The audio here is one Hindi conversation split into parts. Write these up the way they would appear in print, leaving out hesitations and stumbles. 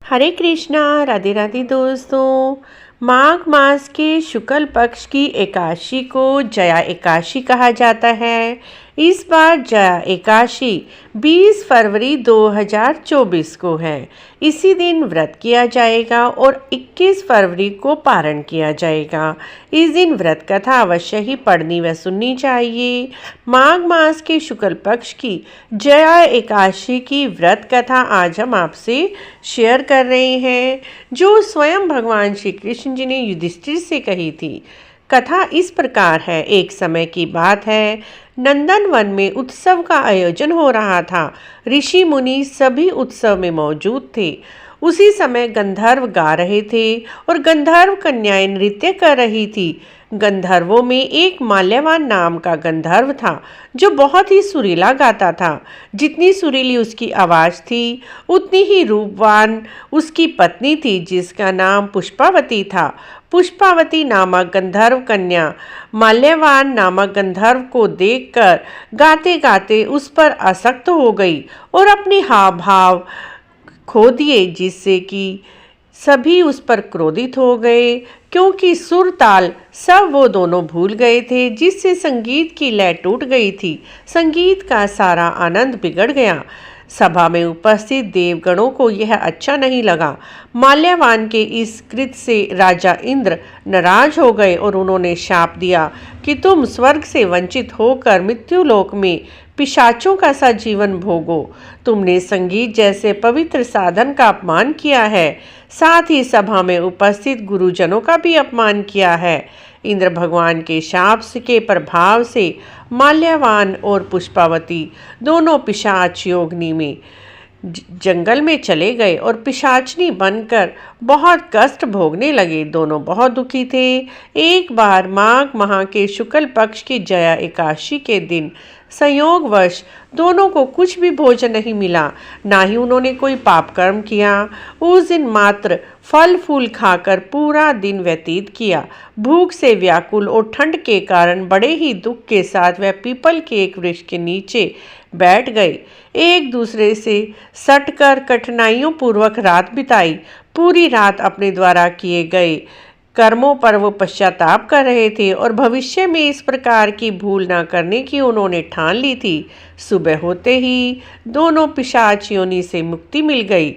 हरे कृष्णा। राधे राधे दोस्तों। माघ मास के शुक्ल पक्ष की एकादशी को जया एकादशी कहा जाता है। इस बार जया एकादशी 20 फरवरी 2024 को है। इसी दिन व्रत किया जाएगा और 21 फरवरी को पारण किया जाएगा। इस दिन व्रत कथा अवश्य ही पढ़नी व सुननी चाहिए। माघ मास के शुक्ल पक्ष की जया एकादशी की व्रत कथा आज हम आपसे शेयर कर रहे हैं, जो स्वयं भगवान श्री कृष्ण जी ने युधिष्ठिर से कही थी। कथा इस प्रकार है। एक समय की बात है, नंदन वन में उत्सव का आयोजन हो रहा था। ऋषि मुनि सभी उत्सव में मौजूद थे। उसी समय गंधर्व गा रहे थे और गंधर्व कन्याएं नृत्य कर रही थी। गंधर्वों में एक माल्यवान नाम का गंधर्व था, जो बहुत ही सुरीला गाता था। जितनी सुरीली उसकी आवाज़ थी, उतनी ही रूपवान उसकी पत्नी थी, जिसका नाम पुष्पावती था। पुष्पावती नामक गंधर्व कन्या माल्यवान नामक गंधर्व को देखकर गाते गाते उस पर आसक्त हो गई और अपने हाव भाव खो दिए, जिससे कि सभी उस पर क्रोधित हो गए, क्योंकि सुर ताल सब वो दोनों भूल गए थे, जिससे संगीत की लय टूट गई थी। संगीत का सारा आनंद बिगड़ गया। सभा में उपस्थित देवगणों को यह अच्छा नहीं लगा। माल्यवान के इस कृत्य से राजा इंद्र नाराज हो गए और उन्होंने शाप दिया कि तुम स्वर्ग से वंचित होकर मृत्युलोक में पिशाचों का सा जीवन भोगो। तुमने संगीत जैसे पवित्र साधन का अपमान किया है, साथ ही सभा में उपस्थित गुरुजनों का भी अपमान किया है। इंद्र भगवान के शाप के प्रभाव से माल्यवान और पुष्पावती दोनों पिशाच योगिनी में जंगल में चले गए और पिशाचनी बनकर बहुत कष्ट भोगने लगे। दोनों बहुत दुखी थे। एक बार माघ माह के शुक्ल पक्ष की जया एकादशी के दिन संयोगवश दोनों को कुछ भी भोजन नहीं मिला, ना ही उन्होंने कोई पाप कर्म किया। उस दिन मात्र फल फूल खाकर पूरा दिन व्यतीत किया। भूख से व्याकुल और ठंड के कारण बड़े ही दुख के साथ वह पीपल के एक वृक्ष के नीचे बैठ गए। एक दूसरे से सटकर कठिनाइयों पूर्वक रात बिताई। पूरी रात अपने द्वारा किए गए कर्मों पर वो पश्चाताप कर रहे थे और भविष्य में इस प्रकार की भूल ना करने की उन्होंने ठान ली थी। सुबह होते ही दोनों पिशाच योनि से मुक्ति मिल गई,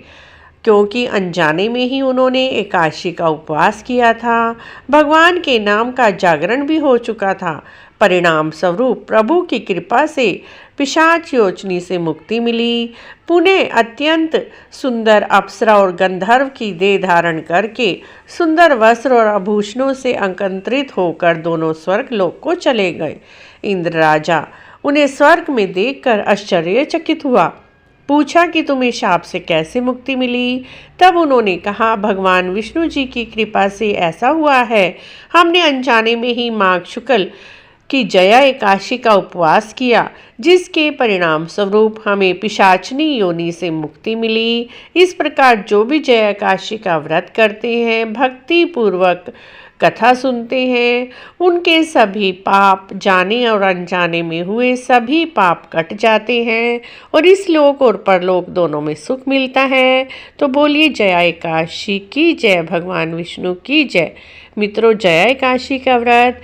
क्योंकि अनजाने में ही उन्होंने एकादशी का उपवास किया था। भगवान के नाम का जागरण भी हो चुका था। परिणाम स्वरूप प्रभु की कृपा से पिशाच योचनी से मुक्ति मिली। पुनः अत्यंत सुंदर अप्सरा और गंधर्व की देह धारण करके सुंदर वस्त्र और आभूषणों से अलंकृत होकर दोनों स्वर्ग लोक को चले गए। इंद्र राजा उन्हें स्वर्ग में देखकर आश्चर्यचकित हुआ। पूछा कि तुम्हें शाप से कैसे मुक्ति मिली? तब उन्होंने कहा, भगवान विष्णु जी की कृपा से ऐसा हुआ है। हमने अनजाने में ही माघ शुक्ल की जया एकादशी का उपवास किया, जिसके परिणाम स्वरूप हमें पिशाचनी योनि से मुक्ति मिली। इस प्रकार जो भी जया एकादशी का व्रत करते हैं, भक्ति पूर्वक कथा सुनते हैं, उनके सभी पाप जाने और अनजाने में हुए सभी पाप कट जाते हैं और इस लोक और परलोक दोनों में सुख मिलता है। तो बोलिए जया एकादशी की जय, भगवान विष्णु की जय। मित्रों, जया एकादशी का व्रत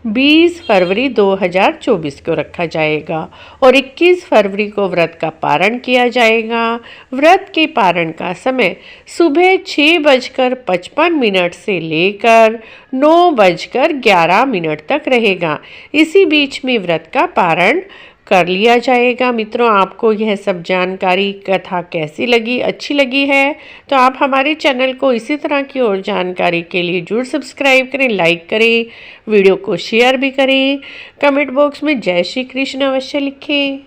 20 फरवरी 2024 को रखा जाएगा और 21 फरवरी को व्रत का पारण किया जाएगा। व्रत के पारण का समय सुबह 6:55 से लेकर 9:11 तक रहेगा। इसी बीच में व्रत का पारण कर लिया जाएगा। मित्रों, आपको यह सब जानकारी कथा कैसी लगी? अच्छी लगी है तो आप हमारे चैनल को इसी तरह की और जानकारी के लिए जरूर सब्सक्राइब करें, लाइक करें, वीडियो को शेयर भी करें। कमेंट बॉक्स में जय श्री कृष्ण अवश्य लिखें।